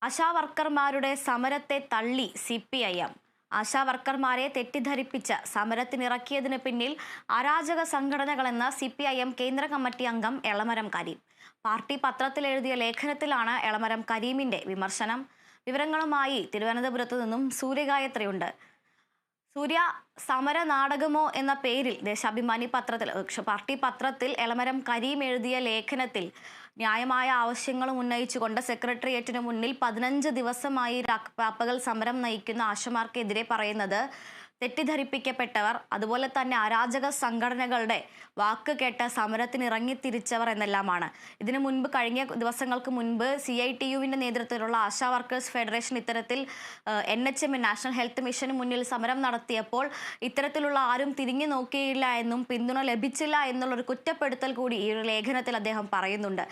ആശാവർക്കർമാരുടെ സമരത്തെ തള്ളി CPIM. ആശാവർക്കർമാരെ തെറ്റിദ്ധരിപ്പിച്ച സമരത്തിനിറക്കിയതിന് പിന്നിൽ അരാജക സംഘടനകളെന്ന CPIM കേന്ദ്ര കമ്മിറ്റി അംഗം എളമരം കരീം. പാർട്ടി പത്രത്തിൽ എഴുതിയ ലേഖനത്തിലാണ് എളമരം കരീമിന്റെ വിമർശനം. വിവരങ്ങളുമായി തിരുവനന്തപുരത്തു നിന്നും സൂര്യഗായത്രിയുണ്ട്. സൂര്യ, സമര നാടകമോ എന്ന പേരിൽ ദേശാഭിമാനി പത്രത്തിൽ പാർട്ടി പത്രത്തിൽ എളമരം കരീം എഴുതിയ ലേഖനത്തിൽ ന്യായമായ ആവശ്യങ്ങളും ഉന്നയിച്ചുകൊണ്ട് സെക്രട്ടേറിയറ്റിന് മുന്നിൽ 15 ദിവസമായി രാപ്പകൽ സമരം നയിക്കുന്ന ആശമാർക്കെതിരെ പറയുന്നത് തെറ്റിദ്ധരിപ്പിക്കപ്പെട്ടവർ, അതുപോലെ തന്നെ അരാജക സംഘടനകളുടെ വാക്ക് കേട്ട സമരത്തിന് ഇറങ്ങിത്തിരിച്ചവർ എന്നെല്ലാമാണ്. ഇതിനു മുൻപ് കഴിഞ്ഞ ദിവസങ്ങൾക്ക് മുൻപ് CITUവിന്റെ നേതൃത്വത്തിലുള്ള ആശാ വർക്കേഴ്സ് ഫെഡറേഷൻ ഇത്തരത്തിൽ NHM നാഷണൽ ഹെൽത്ത് മിഷന് മുന്നിൽ സമരം നടത്തിയപ്പോൾ ഇത്തരത്തിലുള്ള ആരും തിരിഞ്ഞു നോക്കിയില്ല എന്നും പിന്തുണ ലഭിച്ചില്ല എന്നുള്ളൊരു കുറ്റപ്പെടുത്തൽ കൂടി ഈ ഒരു ലേഖനത്തിൽ അദ്ദേഹം പറയുന്നുണ്ട്.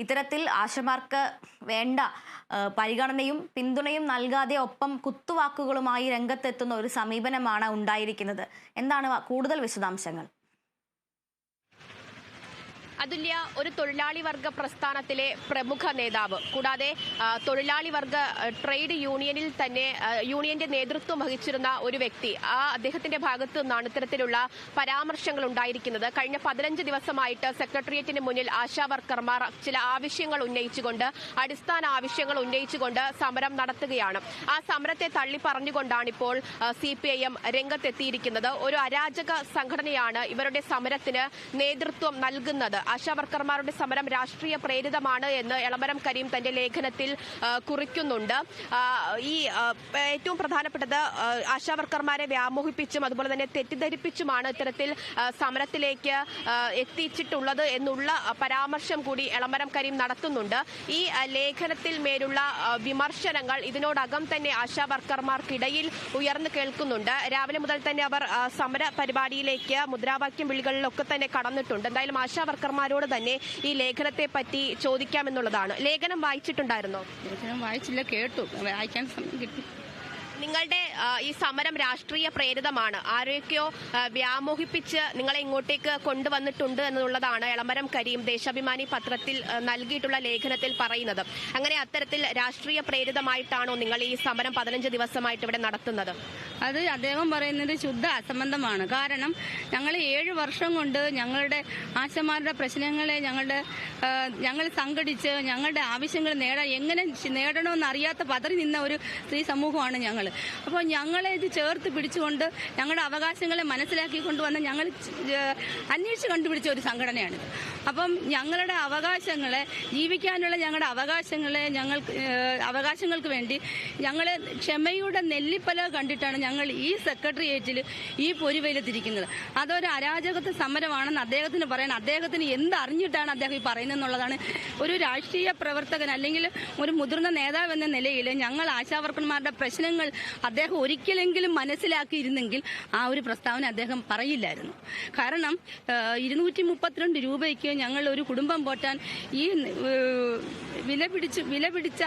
ഇത്തരത്തിൽ ആശമാർക്ക് വേണ്ട പരിഗണനയും പിന്തുണയും നൽകാതെ ഒപ്പം കുത്തുവാക്കുകളുമായി രംഗത്തെത്തുന്ന ഒരു സമീപനമാണ് ഉണ്ടായിരിക്കുന്നത്. എന്താണ് കൂടുതൽ വിശദാംശങ്ങൾ? അതുല്യ, ഒരു തൊഴിലാളി വർഗ പ്രസ്ഥാനത്തിലെ പ്രമുഖ നേതാവ്, കൂടാതെ തൊഴിലാളി വർഗ ട്രേഡ് യൂണിയനിൽ തന്നെ യൂണിയന്റെ നേതൃത്വം വഹിച്ചിരുന്ന ഒരു വ്യക്തി, അദ്ദേഹത്തിന്റെ ഭാഗത്തു നിന്നാണ് ഇത്തരത്തിലുള്ള പരാമർശങ്ങൾ ഉണ്ടായിരിക്കുന്നത്. കഴിഞ്ഞ 15 ദിവസമായിട്ട് സെക്രട്ടേറിയറ്റിന് മുന്നിൽ ആശാ വർക്കർമാർ ചില ആവശ്യങ്ങൾ ഉന്നയിച്ചുകൊണ്ട്, അടിസ്ഥാന ആവശ്യങ്ങൾ ഉന്നയിച്ചുകൊണ്ട് സമരം നടത്തുകയാണ്. ആ സമരത്തെ തള്ളി പറഞ്ഞുകൊണ്ടാണ് ഇപ്പോൾ CPIM രംഗത്തെത്തിയിരിക്കുന്നത്. ഒരു അരാജക സംഘടനയാണ് ഇവരുടെ സമരത്തിന് നേതൃത്വം നൽകുന്നത്. ആശാ വർക്കർമാരുടെ സമരം രാഷ്ട്രീയ പ്രേരിതമാണ് എന്ന് എളമരം കരീം തന്റെ ലേഖനത്തിൽ കുറിക്കുന്നുണ്ട്. ഈ ഏറ്റവും പ്രധാനപ്പെട്ടത് ആശാ വർക്കർമാരെ വ്യാമോഹിപ്പിച്ചും അതുപോലെ തന്നെ തെറ്റിദ്ധരിപ്പിച്ചുമാണ് ഇത്തരത്തിൽ സമരത്തിലേക്ക് എത്തിച്ചിട്ടുള്ളത് എന്നുള്ള പരാമർശം കൂടി എളമരം കരീം നടത്തുന്നുണ്ട്. ഈ ലേഖനത്തിൽ മേലുള്ള വിമർശനങ്ങൾ ഇതിനോടകം തന്നെ ആശാ വർക്കർമാർക്കിടയിൽ ഉയർന്നു കേൾക്കുന്നുണ്ട്. രാവിലെ മുതൽ തന്നെ അവർ സമര പരിപാടിയിലേക്ക് മുദ്രാവാക്യം വിളികളിലൊക്കെ തന്നെ കടന്നിട്ടുണ്ട്. എന്തായാലും ആശാ വർക്കർമാരോട് തന്നെ ഈ ലേഖനത്തെ പറ്റി ചോദിക്കാമെന്നുള്ളതാണ്. ലേഖനം വായിച്ചിട്ടുണ്ടായിരുന്നോ? ലേഖനം വായിച്ചില്ല, കേട്ടു, വായിക്കാൻ സമയം കിട്ടി. നിങ്ങളുടെ ഈ സമരം രാഷ്ട്രീയ പ്രേരിതമാണ്, ആരെയൊക്കെയോ വ്യാമോഹിപ്പിച്ച് നിങ്ങളെ ഇങ്ങോട്ടേക്ക് കൊണ്ടുവന്നിട്ടുണ്ട് എന്നുള്ളതാണ് എളമരം കരീം ദേശാഭിമാനി പത്രത്തിൽ നൽകിയിട്ടുള്ള ലേഖനത്തിൽ പറയുന്നത്. അങ്ങനെ അത്തരത്തിൽ രാഷ്ട്രീയ പ്രേരിതമായിട്ടാണോ നിങ്ങൾ ഈ സമരം 15 ദിവസമായിട്ട് ഇവിടെ നടത്തുന്നത്? അത് അദ്ദേഹം പറയുന്നത് ശുദ്ധ അസംബന്ധമാണ്. കാരണം ഞങ്ങൾ 7 വർഷം കൊണ്ട് ഞങ്ങളുടെ ആശമാരുടെ പ്രശ്നങ്ങളെ ഞങ്ങൾ സംഘടിച്ച് ഞങ്ങളുടെ ആവശ്യങ്ങൾ എങ്ങനെ നേടണമെന്ന് അറിയാത്ത പതറി നിന്ന ഒരു സ്ത്രീ സമൂഹമാണ് ഞങ്ങൾ. അപ്പോൾ ഞങ്ങളെ ഇത് ചേർത്ത് പിടിച്ചുകൊണ്ട് ഞങ്ങളുടെ അവകാശങ്ങളെ മനസ്സിലാക്കി കൊണ്ടുവന്ന് ഞങ്ങൾ അന്വേഷിച്ച് കണ്ടുപിടിച്ച ഒരു സംഘടനയാണിത്. അപ്പം ഞങ്ങളുടെ അവകാശങ്ങളെ, ജീവിക്കാനുള്ള ഞങ്ങളുടെ അവകാശങ്ങൾക്ക് വേണ്ടി ഞങ്ങൾ ക്ഷമയുടെ നെല്ലിപ്പല കണ്ടിട്ടാണ് ഞങ്ങൾ ഈ സെക്രട്ടേറിയറ്റിൽ ഈ പൊരിവെയിലെത്തിരിക്കുന്നത്. അതൊരു അരാജകത്വ സമരമാണെന്ന് അദ്ദേഹത്തിന് പറയണം. അദ്ദേഹത്തിന് എന്തറിഞ്ഞിട്ടാണ് അദ്ദേഹം ഈ പറയുന്നതെന്നുള്ളതാണ്. ഒരു രാഷ്ട്രീയ പ്രവർത്തകൻ അല്ലെങ്കിൽ ഒരു മുതിർന്ന നേതാവ് എന്ന നിലയിൽ ഞങ്ങൾ ആശാവർക്കർമാരുടെ പ്രശ്നങ്ങൾ അദ്ദേഹം ഒരിക്കലെങ്കിലും മനസ്സിലാക്കിയിരുന്നെങ്കിൽ ആ ഒരു പ്രസ്താവന അദ്ദേഹം പറയില്ലായിരുന്നു. കാരണം 232 രൂപയ്ക്ക് ഞങ്ങൾ ഒരു കുടുംബം പോറ്റാൻ ഈ വിലപിടിച്ച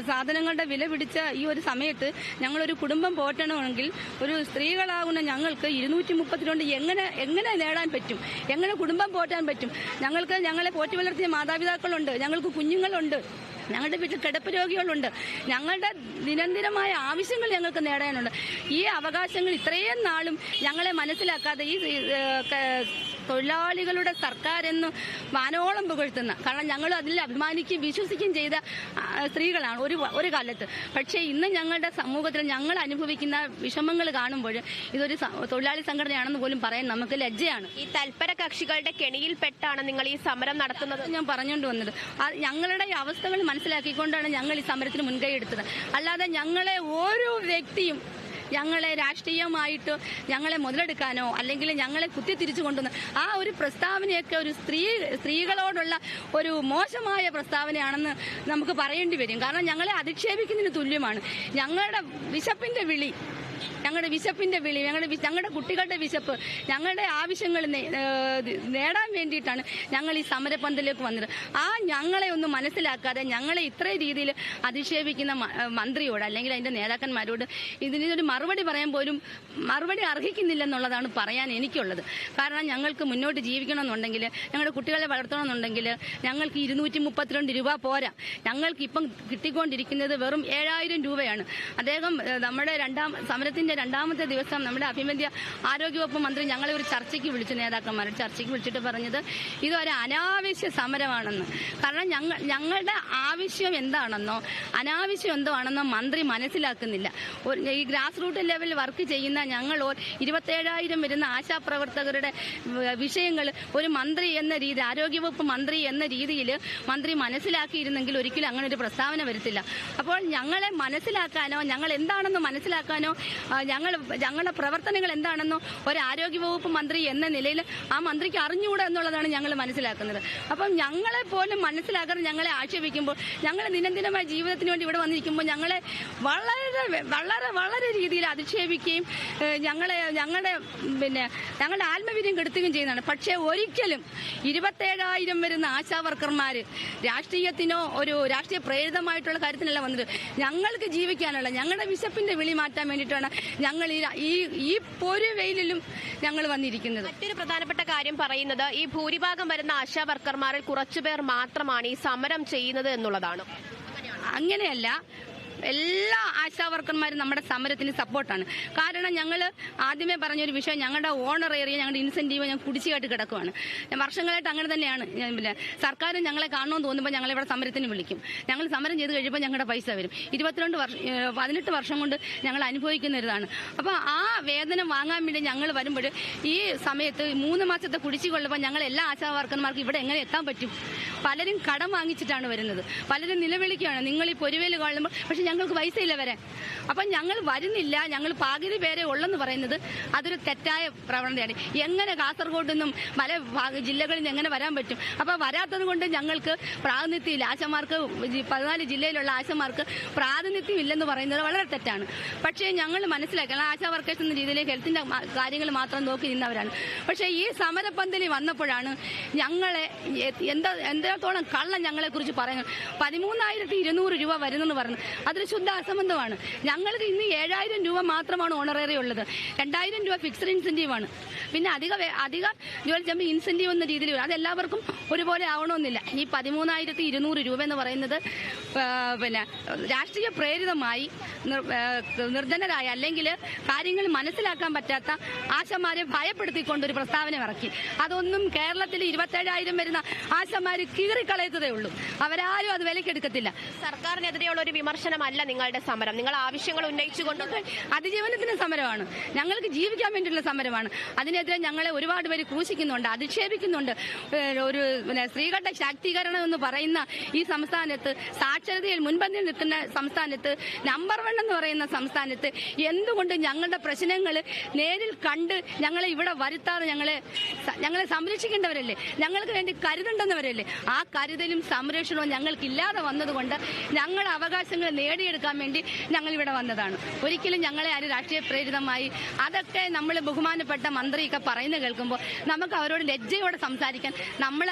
സാധനങ്ങളുടെ വില പിടിച്ച ഈ ഒരു സമയത്ത് ഞങ്ങളൊരു കുടുംബം പോറ്റണമെങ്കിൽ ഒരു സ്ത്രീകളാകുന്ന ഞങ്ങൾക്ക് 232 എങ്ങനെ നേടാൻ പറ്റും? എങ്ങനെ കുടുംബം പോറ്റാൻ പറ്റും? ഞങ്ങളെ പോറ്റി വളർത്തിയ മാതാപിതാക്കളുണ്ട്, ഞങ്ങൾക്ക് കുഞ്ഞുങ്ങളുണ്ട്, ഞങ്ങളുടെ വീട്ടിൽ കിടപ്പ് രോഗികളുണ്ട്, ഞങ്ങളുടെ ദിനംദിനമായ ആവശ്യങ്ങൾ ഞങ്ങൾക്ക് നേടാനുണ്ട്. ഈ അവകാശങ്ങൾ ഇത്രയും നാളും ഞങ്ങളെ മനസ്സിലാക്കാതെ ഈ തൊഴിലാളികളുടെ സർക്കാരെന്ന് വാനോളം പുകഴ്ത്തുന്ന, കാരണം ഞങ്ങൾ അതിൽ അഭിമാനിക്കുകയും വിശ്വസിക്കുകയും ചെയ്ത സ്ത്രീകളാണ് ഒരു കാലത്ത്. പക്ഷേ ഇന്ന് ഞങ്ങളുടെ സമൂഹത്തിൽ ഞങ്ങൾ അനുഭവിക്കുന്ന വിഷമങ്ങൾ കാണുമ്പോൾ ഇതൊരു തൊഴിലാളി സംഘടനയാണെന്ന് പോലും പറയാൻ നമുക്ക് ലജ്ജയാണ്. ഈ തൽപര കക്ഷികളുടെ കെണിയിൽപ്പെട്ടാണ് നിങ്ങൾ ഈ സമരം നടത്തുന്നത്. ഞാൻ പറഞ്ഞുകൊണ്ട് വന്നത് ഞങ്ങളുടെ ഈ അവസ്ഥകൾ മനസ്സിലാക്കിക്കൊണ്ടാണ് ഞങ്ങൾ ഈ സമരത്തിന് മുൻകൈ എടുത്തത്. അല്ലാതെ ഞങ്ങളെ ഓരോ വ്യക്തിയും ഞങ്ങളെ രാഷ്ട്രീയമായിട്ട് ഞങ്ങളെ മുതലെടുക്കാനോ അല്ലെങ്കിൽ ഞങ്ങളെ കുത്തിത്തിരിച്ചു കൊണ്ടുവന്ന ആ ഒരു പ്രസ്താവനയൊക്കെ ഒരു സ്ത്രീകളോടുള്ള ഒരു മോശമായ പ്രസ്താവനയാണെന്ന് നമുക്ക് പറയേണ്ടി വരും. കാരണം ഞങ്ങളെ അധിക്ഷേപിക്കുന്നതിന് തുല്യമാണ്. ഞങ്ങളുടെ വിശപ്പിന്റെ വിളി ഞങ്ങളുടെ വിശപ്പിന്റെ വിളി, ഞങ്ങളുടെ കുട്ടികളുടെ വിശപ്പ്, ഞങ്ങളുടെ ആവശ്യങ്ങൾ നേടാൻ വേണ്ടിയിട്ടാണ് ഞങ്ങൾ ഈ സമരപന്തലിലേക്ക് വന്നത്. ഞങ്ങളെ ഒന്ന് മനസ്സിലാക്കാതെ ഞങ്ങളെ ഇത്രയും രീതിയിൽ അധിക്ഷേപിക്കുന്ന മന്ത്രിയോട് അല്ലെങ്കിൽ അതിന്റെ നേതാക്കന്മാരോട് ഇതിനൊരു മറുപടി പറയാൻ പോലും മറുപടി അർഹിക്കുന്നില്ലെന്നുള്ളതാണ് പറയാൻ എനിക്കുള്ളത്. കാരണം ഞങ്ങൾക്ക് മുന്നോട്ട് ജീവിക്കണമെന്നുണ്ടെങ്കിൽ, ഞങ്ങളുടെ കുട്ടികളെ വളർത്തണമെന്നുണ്ടെങ്കിൽ ഞങ്ങൾക്ക് 232 രൂപ പോരാ. ഞങ്ങൾക്ക് ഇപ്പം കിട്ടിക്കൊണ്ടിരിക്കുന്നത് വെറും 7000 രൂപയാണ്. അദ്ദേഹം നമ്മുടെ സമരത്തിന്റെ രണ്ടാമത്തെ ദിവസം നമ്മുടെ അഭിമന്യ ആരോഗ്യവകുപ്പ് മന്ത്രി ഞങ്ങളെ ഒരു ചർച്ചയ്ക്ക് വിളിച്ചു, നേതാക്കന്മാരുടെ ചർച്ചയ്ക്ക് വിളിച്ചിട്ട് പറഞ്ഞത് ഇതൊരു അനാവശ്യ സമരമാണെന്ന്. കാരണം ഞങ്ങളുടെ ആവശ്യം എന്താണെന്നോ അനാവശ്യം എന്താണെന്നോ മന്ത്രി മനസ്സിലാക്കുന്നില്ല. ഈ ഗ്രാസ് റൂട്ട് ലെവലിൽ വർക്ക് ചെയ്യുന്ന ഞങ്ങൾ 27,000 വരുന്ന ആശാപ്രവർത്തകരുടെ വിഷയങ്ങൾ ഒരു മന്ത്രി എന്ന രീതി, ആരോഗ്യവകുപ്പ് മന്ത്രി എന്ന രീതിയിൽ മന്ത്രി മനസ്സിലാക്കിയിരുന്നെങ്കിൽ ഒരിക്കലും അങ്ങനെ ഒരു പ്രസ്താവന വരത്തില്ല. അപ്പോൾ ഞങ്ങളെ മനസ്സിലാക്കാനോ ഞങ്ങൾ എന്താണെന്ന് മനസ്സിലാക്കാനോ ഞങ്ങളുടെ പ്രവർത്തനങ്ങൾ എന്താണെന്നോ ഒരു ആരോഗ്യവകുപ്പ് മന്ത്രി എന്ന നിലയിൽ ആ മന്ത്രിക്ക് അറിഞ്ഞുകൂടാ എന്നുള്ളതാണ് ഞങ്ങൾ മനസ്സിലാക്കുന്നത്. അപ്പം ഞങ്ങളെ പോലും മനസ്സിലാക്കാതെ ഞങ്ങളെ ആക്ഷേപിക്കുമ്പോൾ, ഞങ്ങൾ ദിനംദിനമായ ജീവിതത്തിന് വേണ്ടി ഇവിടെ വന്നിരിക്കുമ്പോൾ ഞങ്ങളെ വളരെ വളരെ വളരെ രീതിയിൽ അധിക്ഷേപിക്കുകയും ഞങ്ങളുടെ ആത്മവീര്യം കെടുത്തുകയും ചെയ്യുന്നതാണ്. പക്ഷേ ഒരിക്കലും 27,000 വരുന്ന ആശാവർക്കർമാർ രാഷ്ട്രീയത്തിനോ ഒരു രാഷ്ട്രീയ പ്രേരിതമായിട്ടുള്ള കാര്യത്തിനല്ല വന്നത്. ഞങ്ങൾക്ക് ജീവിക്കാനുള്ള ഞങ്ങളുടെ വിശപ്പിന്റെ വിളി മാറ്റാൻ വേണ്ടിയിട്ടാണ് ഞങ്ങൾ ഈ പൊരു വെയിലിലും ഞങ്ങൾ വന്നിരിക്കുന്നത്. മറ്റൊരു പ്രധാനപ്പെട്ട കാര്യം പറയുന്നത് ഈ ഭൂരിഭാഗം വരുന്ന ആശാവർക്കർമാരിൽ കുറച്ചുപേർ മാത്രമാണ് ഈ സമരം ചെയ്യുന്നത് എന്നുള്ളതാണ്. അങ്ങനെയല്ല, എല്ലാ ആശാവർക്കർമാരും നമ്മുടെ സമരത്തിന് സപ്പോർട്ടാണ്. കാരണം ഞങ്ങൾ ആദ്യമേ പറഞ്ഞൊരു വിഷയം, ഞങ്ങളുടെ ഓണർ ഏറിയ ഞങ്ങളുടെ ഇൻസെന്റീവ് ഞങ്ങൾ കുടിശ്ശികയായിട്ട് കിടക്കുവാണ്. ഞങ്ങളായിട്ട് അങ്ങനെ തന്നെയാണ്. സർക്കാർ ഞങ്ങളെ കാണണമെന്ന് തോന്നുമ്പോൾ ഞങ്ങളിവിടെ സമരത്തിന് വിളിക്കും. ഞങ്ങൾ സമരം ചെയ്ത് കഴിയുമ്പോൾ ഞങ്ങളുടെ പൈസ വരും. 18 വർഷം കൊണ്ട് ഞങ്ങൾ അനുഭവിക്കുന്ന ഇതാണ്. അപ്പോൾ ആ വേതനം വാങ്ങാൻ വേണ്ടി ഞങ്ങൾ വരുമ്പോൾ ഈ സമയത്ത് 3 മാസത്തെ കുടിശ്ശിക ഉള്ളപ്പോൾ ഞങ്ങൾ എല്ലാ ആശാവർക്കർമാർക്കും ഇവിടെ എങ്ങനെ എത്താൻ പറ്റും? പലരും കടം വാങ്ങിച്ചിട്ടാണ് വരുന്നത്. പലരും നിലവിളിക്കുകയാണ്, നിങ്ങൾ ഈ പൊരുവേല് കാണുമ്പോൾ. പക്ഷെ ഞങ്ങൾക്ക് പൈസയില്ല വരാൻ. അപ്പം ഞങ്ങൾ വരുന്നില്ല, ഞങ്ങൾ പകുതി പേരെ ഉള്ളെന്ന് പറയുന്നത് അതൊരു തെറ്റായ പ്രവണതയാണ്. എങ്ങനെ കാസർഗോഡ് നിന്നും പല ജില്ലകളിൽ നിന്ന് എങ്ങനെ വരാൻ പറ്റും? അപ്പോൾ വരാത്തത് കൊണ്ട് ഞങ്ങൾക്ക് പ്രാതിനിധ്യമില്ല. ആശമാർക്ക് 14 ജില്ലയിലുള്ള ആശമാർക്ക് പ്രാതിനിധ്യം ഇല്ലെന്ന് പറയുന്നത് വളരെ തെറ്റാണ്. പക്ഷേ ഞങ്ങൾ മനസ്സിലാക്കണം, ആശാ വർക്കേഴ്സ് എന്ന രീതിയിൽ ഹെൽത്തിന്റെ കാര്യങ്ങൾ മാത്രം നോക്കി നിന്നവരാണ്. പക്ഷേ ഈ സമരപന്തലി വന്നപ്പോഴാണ് ഞങ്ങളെ എന്തോളം കള്ളം ഞങ്ങളെ കുറിച്ച് പറയുന്നത്. 13,200 രൂപ വരുന്നെന്ന് പറഞ്ഞു. അതൊരു ശുദ്ധ അസംബന്ധമാണ്. ഞങ്ങൾക്ക് ഇന്ന് 7,000 രൂപ മാത്രമാണ് ഓണറേറിയം ഉള്ളത്. 2,000 രൂപ ഫിക്സഡ് ഇൻസെന്റീവ് ആണ്. പിന്നെ അധിക ജോലി ചെയ്യുമ്പോൾ ഇൻസെന്റീവ് എന്ന രീതിയിൽ വരും. അതെല്ലാവർക്കും ഒരുപോലെ ആവണമെന്നില്ല. ഈ 13,200 രൂപ എന്ന് പറയുന്നത് പിന്നെ രാഷ്ട്രീയ പ്രേരിതമായി നിർധനരായ അല്ലെങ്കിൽ കാര്യങ്ങൾ മനസ്സിലാക്കാൻ പറ്റാത്ത ആശമാരെ ഭയപ്പെടുത്തിക്കൊണ്ട് ഒരു പ്രസ്താവന ഇറക്കി. അതൊന്നും കേരളത്തിൽ 27,000 വരുന്ന ആശമാര് കീറിക്കളയത്തതേ ഉള്ളൂ. അവരാരും അത് വിലക്കെടുക്കത്തില്ല. സർക്കാരിനെതിരെയുള്ള ഒരു വിമർശനമല്ല നിങ്ങളുടെ സമരം. നിങ്ങൾ ആവശ്യങ്ങൾ ഉന്നയിച്ചുകൊണ്ട് അതിജീവനത്തിന് സമരമാണ്. ഞങ്ങൾക്ക് ജീവിക്കാൻ വേണ്ടിയുള്ള സമരമാണ്. അതിനെതിരെ ഞങ്ങളെ ഒരുപാട് പേര് ക്രൂശിക്കുന്നുണ്ട്, അധിക്ഷേപിക്കുന്നുണ്ട്. ഒരു സ്ത്രീകളുടെ ശാക്തീകരണം എന്ന് പറയുന്ന ഈ സംസ്ഥാനത്ത്, സാക്ഷരതയിൽ മുൻപന്തിയിൽ നിൽക്കുന്ന സംസ്ഥാനത്ത്, നമ്പർ 1 എന്ന് പറയുന്ന സംസ്ഥാനത്ത് എന്തുകൊണ്ട് ഞങ്ങളുടെ പ്രശ്നങ്ങൾ നേരിൽ കണ്ട് ഞങ്ങളെ ഇവിടെ വരുത്താതെ ഞങ്ങളെ സംരക്ഷിക്കേണ്ടവരല്ലേ? ഞങ്ങൾക്ക് വേണ്ടി കരുതേണ്ടുന്നവരല്ലേ? ആ കരുതലും സംരക്ഷണവും ഞങ്ങൾക്കില്ലാതെ വന്നതുകൊണ്ട് ഞങ്ങളുടെ അവകാശങ്ങൾ നേടിയെടുക്കാൻ വേണ്ടി ഞങ്ങൾ ഇവിടെ വന്നതാണ്. ഒരിക്കലും ഞങ്ങളെ ആരും രാഷ്ട്രീയ പ്രേരിതമായി അതൊക്കെ നമ്മൾ ബഹുമാനപ്പെട്ട മന്ത്രിയൊക്കെ പറയുന്നത് കേൾക്കുമ്പോൾ നമുക്ക് അവരോട് ലജ്ജയോടെ സംസാരിക്കാൻ നമ്മൾ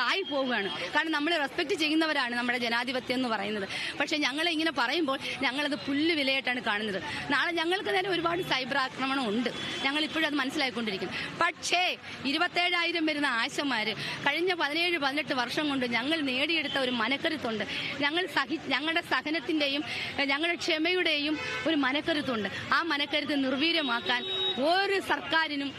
ആയി പോവുകയാണ്. കാരണം നമ്മൾ റെസ്പെക്ട് ചെയ്യുന്നവരാണ് നമ്മുടെ ജനാധിപത്യം എന്ന് പറയുന്നത്. പക്ഷെ ഞങ്ങളെ ഇങ്ങനെ പറയുമ്പോൾ ഞങ്ങളത് പുല്ല് വിലയായിട്ടാണ് കാണുന്നത്. നാളെ ഞങ്ങൾക്ക് നേരെ ഒരുപാട് സൈബർ ആക്രമണം ഉണ്ട്. ഞങ്ങൾ ഇപ്പോഴും അത് മനസ്സിലാക്കിക്കൊണ്ടിരിക്കും. പക്ഷേ 27,000 വരുന്ന ആശമാര് കഴിഞ്ഞ 17-18 വർഷം കൊണ്ട് ഞങ്ങൾ നേടിയെടുത്ത ഒരു മനക്കരുത്തുണ്ട്. ഞങ്ങളുടെ സഹനത്തിന്റെയും ഞങ്ങളുടെ ക്ഷമയുടെയും ഒരു മനക്കരുത്തുണ്ട്. ആ മനക്കരുത്ത് നിർവീര്യമാക്കാൻ ഒരു സർക്കാരിനും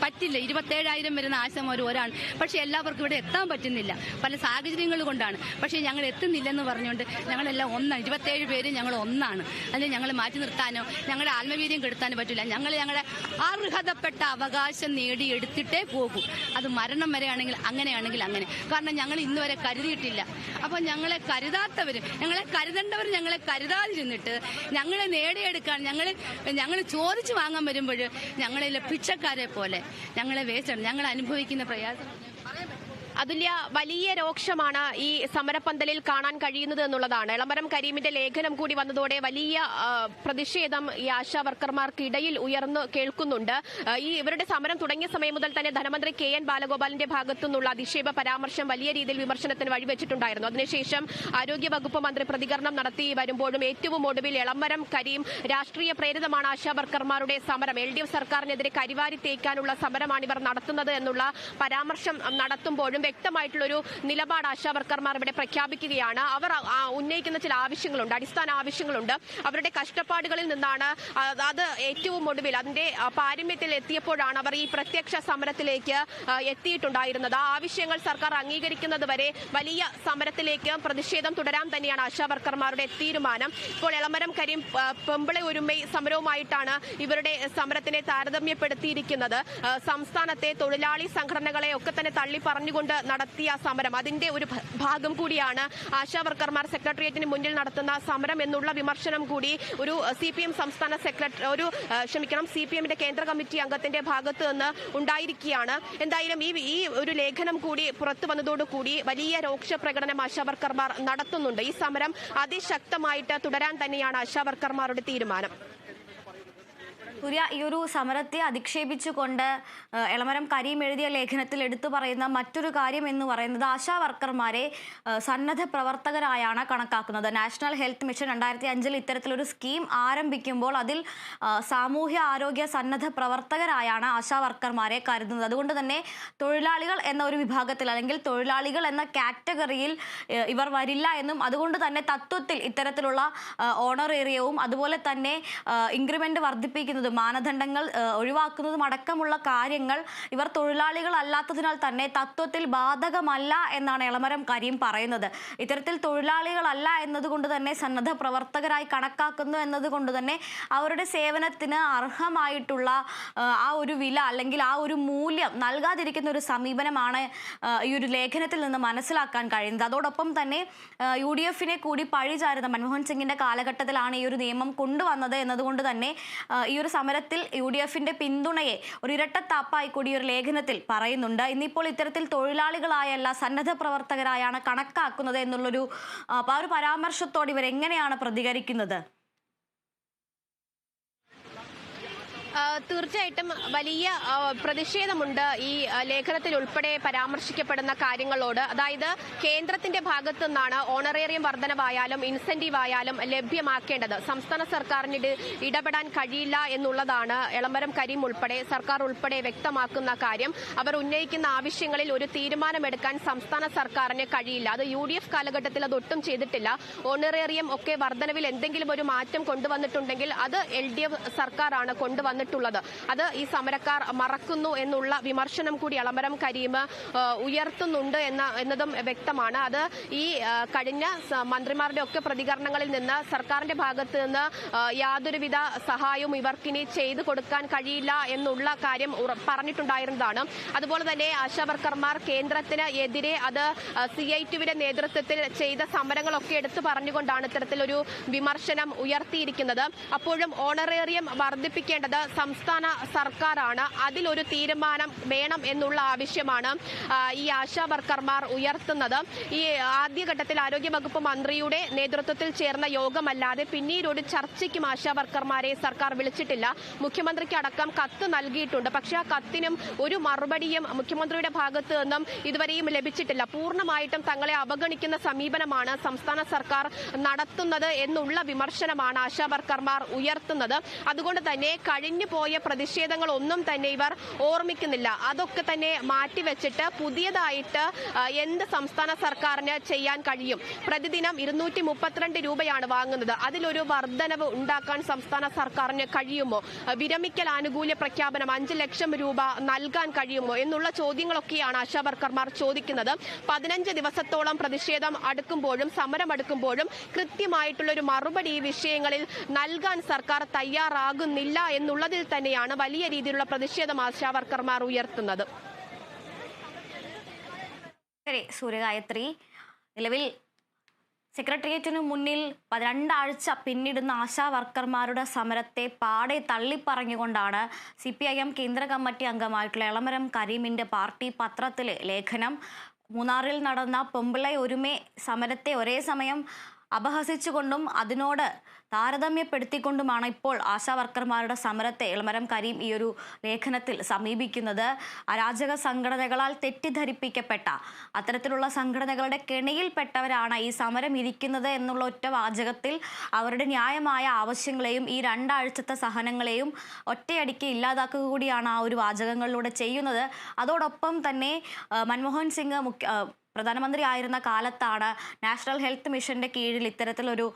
പറ്റില്ല. 27,000 വരുന്ന ആശമാർ ഒരാൾ. പക്ഷെ എല്ലാവർക്കും ഇവിടെ എത്താൻ പറ്റുന്നില്ല, പല സാഹചര്യങ്ങൾ കൊണ്ടാണ്. പക്ഷേ ഞങ്ങൾ എത്തുന്നില്ലെന്ന് പറഞ്ഞുകൊണ്ട് ഞങ്ങളെല്ലാം ഒന്നാണ്. 27 പേര് ഞങ്ങൾ ഒന്നാണ്. അതിന് ഞങ്ങൾ മാറ്റി നിർത്താനോ ഞങ്ങളുടെ ആത്മവീര്യം കെടുത്താനോ പറ്റില്ല. ഞങ്ങളുടെ അർഹതപ്പെട്ട അവകാശം നേടിയെടുത്തിട്ടേ പോകൂ. അത് മരണം വരെയാണെങ്കിൽ അങ്ങനെയാണെങ്കിൽ അങ്ങനെ. കാരണം ഞങ്ങൾ ഇന്ന് വരെ കരുതിയിട്ടില്ല. അപ്പോൾ ഞങ്ങളെ കരുതാത്തവർ, ഞങ്ങളെ കരുതേണ്ടവർ ഞങ്ങളെ കരുതാതിരുന്നിട്ട് ഞങ്ങളെ നേടിയെടുക്കാൻ ഞങ്ങൾ ചോദിച്ചു വാങ്ങാൻ വരുമ്പോൾ ഞങ്ങളെ പിച്ചക്കാരെ പോലെ ഞങ്ങളെ വേസ്റ്റാണ്. ഞങ്ങൾ അനുഭവിക്കുന്ന പ്രയാസം പറയാൻ പറ്റും. അതുല്യ, വലിയ രോക്ഷമാണ് ഈ സമരപന്തലിൽ കാണാൻ കഴിയുന്നത് എന്നുള്ളതാണ്. എളമരം കരീമിന്റെ ലേഖനം കൂടി വന്നതോടെ വലിയ പ്രതിഷേധം ഈ ആശാ വർക്കർമാർക്കിടയിൽ ഉയർന്നു കേൾക്കുന്നുണ്ട്. ഇവരുടെ സമരം തുടങ്ങിയ സമയം മുതൽ തന്നെ ധനമന്ത്രി KN ബാലഗോപാലിന്റെ ഭാഗത്തു നിന്നുള്ള അധിക്ഷേപ പരാമർശം വലിയ രീതിയിൽ വിമർശനത്തിന് വഴിവെച്ചിട്ടുണ്ടായിരുന്നു. അതിനുശേഷം ആരോഗ്യവകുപ്പ് മന്ത്രി പ്രതികരണം നടത്തി വരുമ്പോഴും ഏറ്റവും ഒടുവിൽ എളമരം കരീം രാഷ്ട്രീയ പ്രേരിതമാണ് ആശാ വർക്കർമാരുടെ സമരം, LDF സർക്കാരിനെതിരെ കരിവാരി തേക്കാനുള്ള സമരമാണ് ഇവർ നടത്തുന്നത് എന്നുള്ള പരാമർശം നടത്തുമ്പോഴും വ്യക്തമായിട്ടുള്ളൊരു നിലപാട് ആശാ വർക്കർമാർ ഇവിടെ പ്രഖ്യാപിക്കുകയാണ്. അവർ ഉന്നയിക്കുന്ന ചില ആവശ്യങ്ങളുണ്ട്, അടിസ്ഥാന ആവശ്യങ്ങളുണ്ട്. അവരുടെ കഷ്ടപ്പാടുകളിൽ നിന്നാണ് അത് ഏറ്റവും ഒടുവിൽ അതിന്റെ പാരമ്യത്തിൽ എത്തിയപ്പോഴാണ് അവർ ഈ പ്രത്യക്ഷ സമരത്തിലേക്ക് എത്തിയിട്ടുണ്ടായിരുന്നത്. ആ ആവശ്യങ്ങൾ സർക്കാർ അംഗീകരിക്കുന്നത് വരെ വലിയ സമരത്തിലേക്ക് പ്രതിഷേധം തുടരാൻ തന്നെയാണ് ആശാ വർക്കർമാരുടെ തീരുമാനം. ഇപ്പോൾ എളമരം കരീം പെമ്പിള ഒരുമൈ സമരവുമായിട്ടാണ് ഇവരുടെ സമരത്തിനെ താരതമ്യപ്പെടുത്തിയിരിക്കുന്നത്. സംസ്ഥാനത്തെ തൊഴിലാളി സംഘടനകളെ ഒക്കെ തന്നെ തള്ളി പറഞ്ഞുകൊണ്ട് നടത്തിയ സമരം, അതിന്റെ ഒരു ഭാഗം കൂടിയാണ് ആശാ വർക്കർമാർ സെക്രട്ടേറിയറ്റിന് മുന്നിൽ നടത്തുന്ന സമരം എന്നുള്ള വിമർശനം കൂടി ഒരു CPM സംസ്ഥാന CPMന്റെ കേന്ദ്ര കമ്മിറ്റി അംഗത്തിന്റെ ഭാഗത്ത് നിന്ന് ഉണ്ടായിരിക്കുകയാണ്. എന്തായാലും ഈ ഒരു ലേഖനം കൂടി പുറത്തു വന്നതോടുകൂടി വലിയ രോക്ഷ പ്രകടനം ആശാ വർക്കർമാർ നടത്തുന്നുണ്ട്. ഈ സമരം അതിശക്തമായിട്ട് തുടരാൻ തന്നെയാണ് ആശാ വർക്കർമാരുടെ തീരുമാനം. സൂര്യ, ഈ ഒരു സമരത്തെ അധിക്ഷേപിച്ചുകൊണ്ട് എളമരം കരീം എഴുതിയ ലേഖനത്തിൽ എടുത്തു പറയുന്ന മറ്റൊരു കാര്യം എന്ന് പറയുന്നത് ആശാ വർക്കർമാരെ സന്നദ്ധ പ്രവർത്തകരായാണ് കണക്കാക്കുന്നത്. നാഷണൽ ഹെൽത്ത് മിഷൻ 2005 ഇത്തരത്തിലൊരു സ്കീം ആരംഭിക്കുമ്പോൾ അതിൽ സാമൂഹ്യ ആരോഗ്യ സന്നദ്ധ പ്രവർത്തകരായാണ് ആശാ വർക്കർമാരെ കരുതുന്നത്. അതുകൊണ്ട് തന്നെ തൊഴിലാളികൾ എന്ന ഒരു വിഭാഗത്തിൽ അല്ലെങ്കിൽ തൊഴിലാളികൾ എന്ന കാറ്റഗറിയിൽ ഇവർ വരില്ല എന്നും അതുകൊണ്ട് തന്നെ തത്വത്തിൽ ഇത്തരത്തിലുള്ള ഓണറേറിയവും അതുപോലെ തന്നെ ഇൻക്രിമെന്റ് വർദ്ധിപ്പിക്കുന്നതും മാനദണ്ഡങ്ങൾ ഒഴിവാക്കുന്നതും അടക്കമുള്ള കാര്യങ്ങൾ ഇവർ തൊഴിലാളികളല്ലാത്തതിനാൽ തന്നെ തത്വത്തിൽ ബാധകമല്ല എന്നാണ് എളമരം കരീം പറയുന്നത്. ഇത്തരത്തിൽ തൊഴിലാളികളല്ല എന്നതുകൊണ്ട് തന്നെ സന്നദ്ധ പ്രവർത്തകരായി കണക്കാക്കുന്നു എന്നതുകൊണ്ട് തന്നെ അവരുടെ സേവനത്തിന് അർഹമായിട്ടുള്ള ആ ഒരു വില അല്ലെങ്കിൽ ആ ഒരു മൂല്യം നൽകാതിരിക്കുന്ന ഒരു സമീപനമാണ് ഈ ഒരു ലേഖനത്തിൽ നിന്ന് മനസ്സിലാക്കാൻ കഴിയുന്നത്. അതോടൊപ്പം തന്നെ UDF-നെ കൂടി പഴിചാരുന്ന മൻമോഹൻ സിംഗിന്റെ കാലഘട്ടത്തിലാണ് ഈ ഒരു നിയമം കൊണ്ടുവന്നത് എന്നതുകൊണ്ട് തന്നെ ഈ ഒരു സമരത്തിൽ UDF-ന്റെ പിന്തുണയെ ഒരു ഇരട്ടത്താപ്പായി കൂടി ഒരു ലേഖനത്തിൽ പറയുന്നുണ്ട്. ഇന്നിപ്പോൾ ഇത്തരത്തിൽ തൊഴിലാളികളായല്ല സന്നദ്ധ പ്രവർത്തകരായാണ് കണക്കാക്കുന്നത് എന്നുള്ളൊരു പരാമർശത്തോട് ഇവർ എങ്ങനെയാണ് പ്രതികരിക്കുന്നത്? തീർച്ചയായിട്ടും വലിയ പ്രതിഷേധമുണ്ട് ഈ ലേഖനത്തിൽ ഉൾപ്പെടെ പരാമർശിക്കപ്പെടുന്ന കാര്യങ്ങളോട്. അതായത് കേന്ദ്രത്തിന്റെ ഭാഗത്തു നിന്നാണ് ഓണറേറിയം വർധനവായാലും ഇൻസെന്റീവ് ആയാലും ലഭ്യമാക്കേണ്ടത്. സംസ്ഥാന സർക്കാരിന് ഇടപെടാൻ കഴിയില്ല എന്നുള്ളതാണ് എളമരം കരീം ഉൾപ്പെടെ സർക്കാർ ഉൾപ്പെടെ വ്യക്തമാക്കുന്ന കാര്യം. അവർ ഉന്നയിക്കുന്ന ആവശ്യങ്ങളിൽ ഒരു തീരുമാനമെടുക്കാൻ സംസ്ഥാന സർക്കാരിന് കഴിയില്ല. അത് UDF കാലഘട്ടത്തിൽ അതൊട്ടും ചെയ്തിട്ടില്ല. ഓണറേറിയം ഒക്കെ വർധനവിൽ എന്തെങ്കിലും ഒരു മാറ്റം കൊണ്ടുവന്നിട്ടുണ്ടെങ്കിൽ അത് LDF സർക്കാരാണ് കൊണ്ടുവന്നിട്ടുള്ളത്. അത് ഈ സമരക്കാർ മറക്കുന്നു എന്നുള്ള വിമർശനം കൂടി എളമരം കരീം ഉയർത്തുന്നുണ്ട് എന്നതും വ്യക്തമാണ്. അത് ഈ കഴിഞ്ഞ മന്ത്രിമാരുടെ ഒക്കെ പ്രതികരണങ്ങളിൽ നിന്ന് സർക്കാരിന്റെ ഭാഗത്ത് നിന്ന് യാതൊരുവിധ സഹായവും ഇവർക്കിനി ചെയ്തു കൊടുക്കാൻ കഴിയില്ല എന്നുള്ള കാര്യം പറഞ്ഞിട്ടുണ്ടായിരുന്നതാണ്. അതുപോലെ തന്നെ ആശാ വർക്കർമാർ കേന്ദ്രത്തിന് എതിരെ അത് CITUവിന്റെ നേതൃത്വത്തിൽ ചെയ്ത സമരങ്ങളൊക്കെ എടുത്തു പറഞ്ഞുകൊണ്ടാണ് ഇത്തരത്തിലൊരു വിമർശനം ഉയർത്തിയിരിക്കുന്നത്. അപ്പോഴും ഓണറേറിയം വർദ്ധിപ്പിക്കേണ്ടത് സംസ്ഥാന സർക്കാരാണ്. അതിലൊരു തീരുമാനം വേണം എന്നുള്ള ആവശ്യമാണ് ഈ ആശാ വർക്കർമാർ ഉയർത്തുന്നത്. ഈ ആദ്യഘട്ടത്തിൽ ആരോഗ്യവകുപ്പ് മന്ത്രിയുടെ നേതൃത്വത്തിൽ ചേർന്ന യോഗമല്ലാതെ പിന്നീട് ഒരു ചർച്ചയ്ക്കും ആശാ വർക്കർമാരെ സർക്കാർ വിളിച്ചിട്ടില്ല. മുഖ്യമന്ത്രിക്ക് അടക്കം കത്ത് നൽകിയിട്ടുണ്ട്. പക്ഷേ ആ കത്തിനും ഒരു മറുപടിയും മുഖ്യമന്ത്രിയുടെ ഭാഗത്ത് നിന്നും ഇതുവരെയും ലഭിച്ചിട്ടില്ല. പൂർണ്ണമായിട്ടും തങ്ങളെ അവഗണിക്കുന്ന സമീപനമാണ് സംസ്ഥാന സർക്കാർ നടത്തുന്നത് എന്നുള്ള വിമർശനമാണ് ആശാ വർക്കർമാർ ഉയർത്തുന്നത്. അതുകൊണ്ട് തന്നെ കഴിഞ്ഞു പോയ പ്രതിഷേധങ്ങളൊന്നും തന്നെ ഇവർ ഓർമ്മിക്കുന്നില്ല. അതൊക്കെ തന്നെ മാറ്റിവെച്ചിട്ട് പുതിയതായിട്ട് എന്ത് സംസ്ഥാന സർക്കാരിന് ചെയ്യാൻ കഴിയും? പ്രതിദിനം 232 രൂപയാണ് വാങ്ങുന്നത്. അതിലൊരു വർധനവ് ഉണ്ടാക്കാൻ സംസ്ഥാന സർക്കാരിന് കഴിയുമോ? വിരമിക്കൽ ആനുകൂല്യ പ്രഖ്യാപനം 5 ലക്ഷം രൂപ നൽകാൻ കഴിയുമോ എന്നുള്ള ചോദ്യങ്ങളൊക്കെയാണ് ആശാ വർക്കർമാർ ചോദിക്കുന്നത്. 15 ദിവസത്തോളം പ്രതിഷേധം അടുക്കുമ്പോഴും സമരം അടുക്കുമ്പോഴും കൃത്യമായിട്ടുള്ളൊരു മറുപടി ഈ വിഷയങ്ങളിൽ നൽകാൻ സർക്കാർ തയ്യാറാകുന്നില്ല എന്നുള്ളതിൽ തന്നെയാണ് വലിയ രീതിയിലുള്ള പ്രതിഷേധം ആശാ വർക്കർമാർ ഉയർത്തുന്നത്. സൂര്യഗായത്രി, നിലവിൽ സെക്രട്ടേറിയറ്റിനു മുന്നിൽ 2 ആഴ്ച പിന്നിടുന്ന ആശാ വർക്കർമാരുടെ സമരത്തെ പാടെ തള്ളിപ്പറഞ്ഞുകൊണ്ടാണ് CPIM കേന്ദ്ര കമ്മിറ്റി അംഗമായിട്ടുള്ള എളമരം കരീമിന്റെ പാർട്ടി പത്രത്തിലെ ലേഖനം മൂന്നാറിൽ നടന്ന പൊമ്പിളൈ ഒരുമേ സമരത്തെ ഒരേ സമയം അപഹസിച്ചുകൊണ്ടും അതിനോട് താരതമ്യപ്പെടുത്തിക്കൊണ്ടുമാണ് ഇപ്പോൾ ആശാ വർക്കർമാരുടെ സമരത്തെ എളമരം കരീം ഈ ഒരു ലേഖനത്തിൽ സമീപിക്കുന്നത്. അരാജക സംഘടനകളാൽ തെറ്റിദ്ധരിപ്പിക്കപ്പെട്ട അത്തരത്തിലുള്ള സംഘടനകളുടെ കെണിയിൽപ്പെട്ടവരാണ് ഈ സമരം ഇരിക്കുന്നത് എന്നുള്ള ഒറ്റ വാചകത്തിൽ അവരുടെ ന്യായമായ ആവശ്യങ്ങളെയും ഈ 2 ആഴ്ചത്തെ സഹനങ്ങളെയും ഒറ്റയടിക്ക് ഇല്ലാതാക്കുക കൂടിയാണ് ആ ഒരു വാചകങ്ങളിലൂടെ ചെയ്യുന്നത്. അതോടൊപ്പം തന്നെ മൻമോഹൻ സിംഗ് പ്രധാനമന്ത്രി ആയിരുന്ന കാലത്താണ് നാഷണൽ ഹെൽത്ത് മിഷന്റെ കീഴിൽ ഇത്തരത്തിലൊരു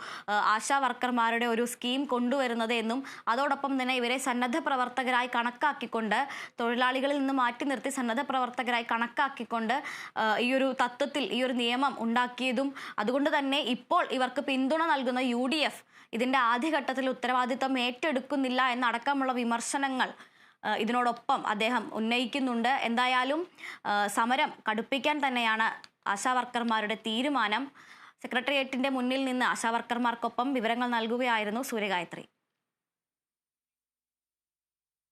ആശാ വർക്കർമാരുടെ ഒരു സ്കീം കൊണ്ടുവരുന്നത് എന്നും അതോടൊപ്പം തന്നെ ഇവരെ സന്നദ്ധ പ്രവർത്തകരായി കണക്കാക്കിക്കൊണ്ട് തൊഴിലാളികളിൽ നിന്ന് മാറ്റി നിർത്തി സന്നദ്ധ പ്രവർത്തകരായി കണക്കാക്കിക്കൊണ്ട് ഈ ഒരു തത്വത്തിൽ ഈ ഒരു നിയമം ഉണ്ടാക്കിയതും അതുകൊണ്ട് തന്നെ ഇപ്പോൾ ഇവർക്ക് പിന്തുണ നൽകുന്ന UDF ഇതിന്റെ ആദ്യഘട്ടത്തിൽ ഉത്തരവാദിത്തം ഏറ്റെടുക്കുന്നില്ല എന്നടക്കമുള്ള വിമർശനങ്ങൾ ഇതിനോടൊപ്പം അദ്ദേഹം ഉന്നയിക്കുന്നുണ്ട്. എന്തായാലും സമരം കടുപ്പിക്കാൻ തന്നെയാണ് ആശാ വർക്കർമാരുടെ തീരുമാനം. സെക്രട്ടേറിയറ്റിന്റെ മുന്നിൽ നിന്ന് ആശാ വർക്കർമാർക്കൊപ്പം വിവരങ്ങൾ നൽകുകയായിരുന്നു സൂര്യഗായത്രി.